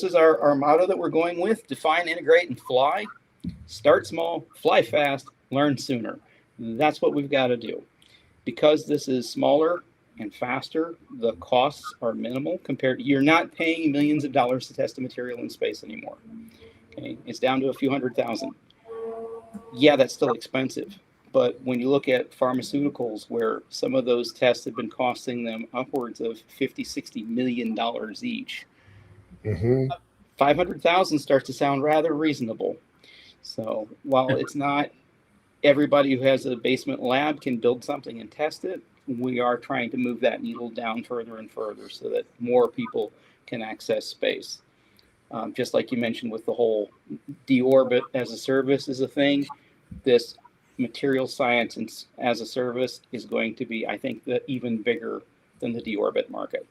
this is our motto that we're going with: define, integrate, and fly. Start small, fly fast, learn sooner. That's what we've got to do. Because this is smaller and faster, the costs are minimal compared to, you're not paying millions of dollars to test a material in space anymore. Okay, it's down to a few $100,000. Yeah, that's still expensive. But when you look at pharmaceuticals, where some of those tests have been costing them upwards of $50-60 million each, 500,000 starts to sound rather reasonable. So while it's not everybody who has a basement lab can build something and test it, we are trying to move that needle down further and further so that more people can access space. Just like you mentioned with the whole deorbit as a service is a thing, this material science as a service is going to be, I think, even bigger than the deorbit market.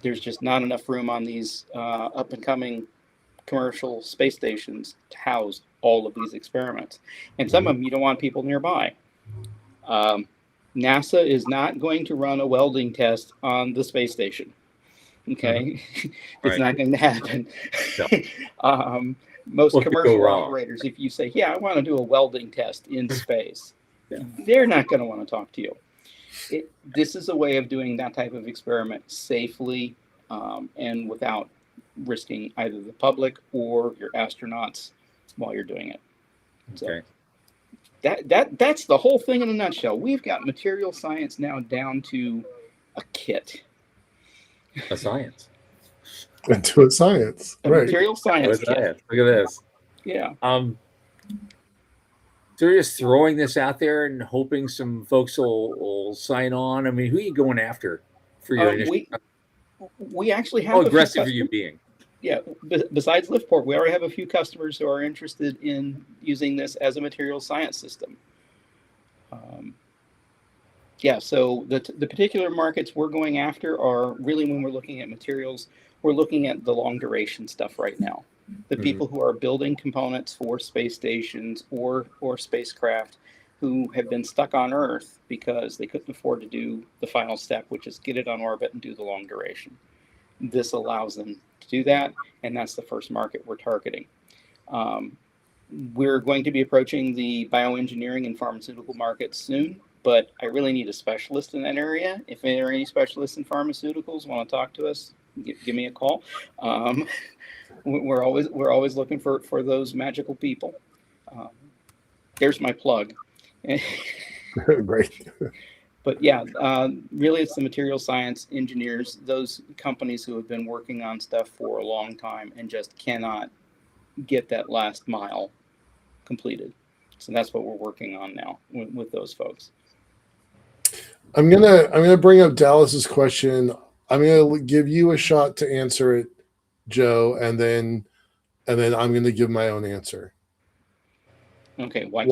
There's just not enough room on these up and coming commercial space stations to house all of these experiments. And some of them you don't want people nearby. NASA is not going to run a welding test on the space station. Okay, it's not going to happen. No. Most commercial operators, if you say, yeah, I want to do a welding test in space, they're not going to want to talk to you. This is a way of doing that type of experiment safely and without risking either the public or your astronauts while you're doing it. So that's the whole thing in a nutshell. We've got material science now down to a kit. A science. Into a science. Right. Material science. Look at this. Yeah. So you're just throwing this out there and hoping some folks will sign on. I mean, who are you going after for your initiative? We actually have. How aggressive are you being? Yeah. Besides LiftPort, we already have a few customers who are interested in using this as a material science system. So the particular markets we're going after are really, when we're looking at materials, we're looking at the long duration stuff right now. The people who are building components for space stations or spacecraft who have been stuck on Earth because they couldn't afford to do the final step, which is get it on orbit and do the long duration. This allows them to do that, and that's the first market we're targeting. We're going to be approaching the bioengineering and pharmaceutical markets soon, but I really need a specialist in that area. If there are any specialists in pharmaceuticals want to talk to us, give me a call. We're always looking for those magical people. There's my plug. Great. But yeah, really it's the material science engineers, those companies who have been working on stuff for a long time and just cannot get that last mile completed. So that's what we're working on now with those folks. I'm gonna bring up Dallas's question. I'm gonna give you a shot to answer it, Joe, and then I'm gonna give my own answer. Okay. Why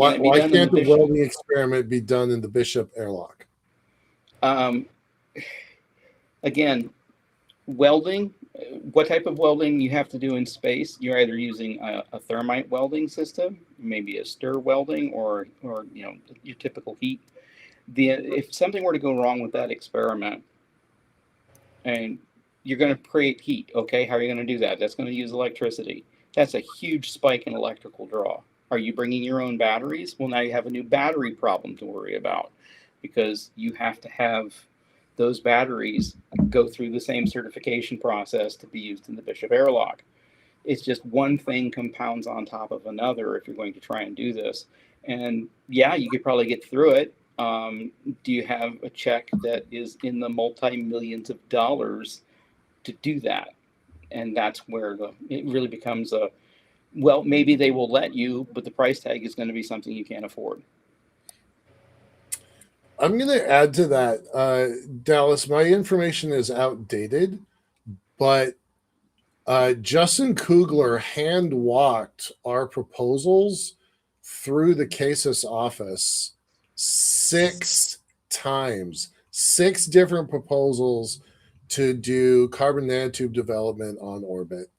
can't the welding experiment be done in the Bishop airlock? Again, welding. What type of welding you have to do in space? You're either using a thermite welding system, maybe a stir welding, or your typical heat. If something were to go wrong with that experiment, and you're going to create heat, okay? How are you going to do that? That's going to use electricity. That's a huge spike in electrical draw. Are you bringing your own batteries? Well, now you have a new battery problem to worry about, because you have to have those batteries go through the same certification process to be used in the Bishop airlock. It's just one thing compounds on top of another if you're going to try and do this. And yeah, you could probably get through it. Do you have a check that is in the multi-millions of dollars to do that? And that's where it really becomes maybe they will let you, but the price tag is going to be something you can't afford. I'm going to add to that, Dallas. My information is outdated, but Justin Kugler hand walked our proposals through the CASIS office 6 times, 6 different proposals to do carbon nanotube development on orbit.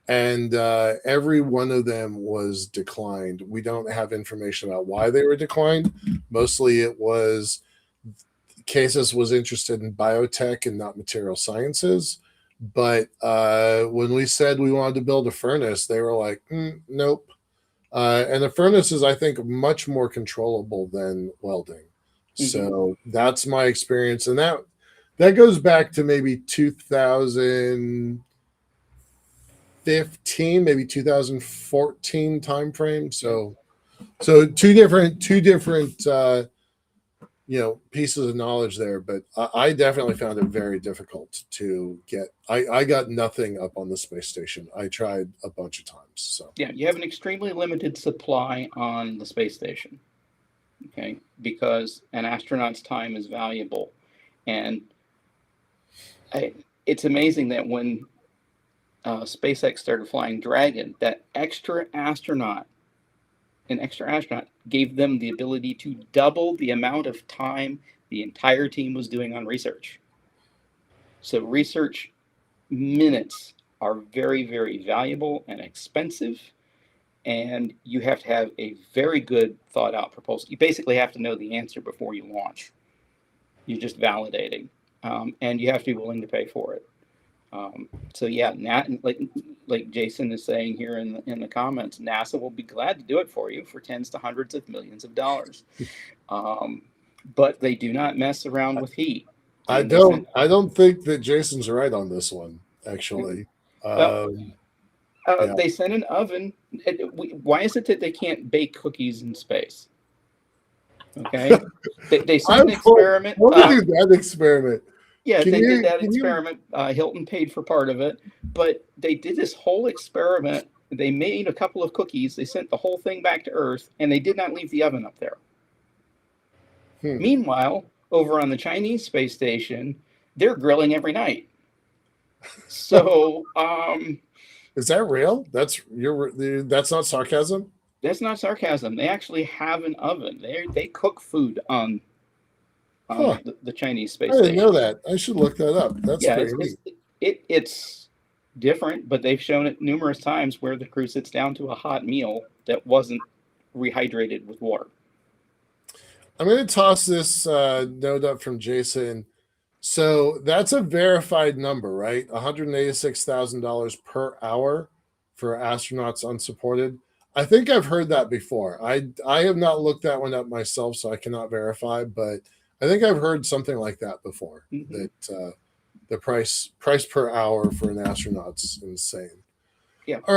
And every one of them was declined. We don't have information about why they were declined. Mostly it was CASIS was interested in biotech and not material sciences. But when we said we wanted to build a furnace, they were like, nope. And the furnace is, I think, much more controllable than welding. So that's my experience, and that goes back to maybe 2015, maybe 2014 timeframe. So two different pieces of knowledge there, but I definitely found it very difficult to get. I got nothing up on the space station. I tried a bunch of times. So Yeah, you have an extremely limited supply on the space station, okay? Because an astronaut's time is valuable. And it's amazing that when SpaceX started flying Dragon, that an extra astronaut gave them the ability to double the amount of time the entire team was doing on research. So research minutes are very, very valuable and expensive, and you have to have a very good thought out proposal. You basically have to know the answer before you launch. You're just validating, and you have to be willing to pay for it. So yeah, like Jason is saying here in the comments, NASA will be glad to do it for you for tens to hundreds of millions of dollars. But they do not mess around with heat. I don't think that Jason's right on this one, actually. Well, Yeah. they sent an oven. Why is it that they can't bake cookies in space? Okay, they sent an experiment. What do that experiment? Yeah, they did that experiment. Hilton paid for part of it, but they did this whole experiment. They made a couple of cookies. They sent the whole thing back to Earth, and they did not leave the oven up there. Meanwhile, over on the Chinese space station, they're grilling every night. So, is that real? That's not sarcasm? That's not sarcasm. They actually have an oven. They cook food on the Chinese space station. I didn't know that. I should look that up. That's pretty neat. It's different, but they've shown it numerous times where the crew sits down to a hot meal that wasn't rehydrated with water. I'm going to toss this note up from Jason. So that's a verified number, right? $186,000 per hour for astronauts unsupported. I think I've heard that before. I have not looked that one up myself, so I cannot verify, but I think I've heard something like that before. That the price per hour for an astronaut's insane. Yeah.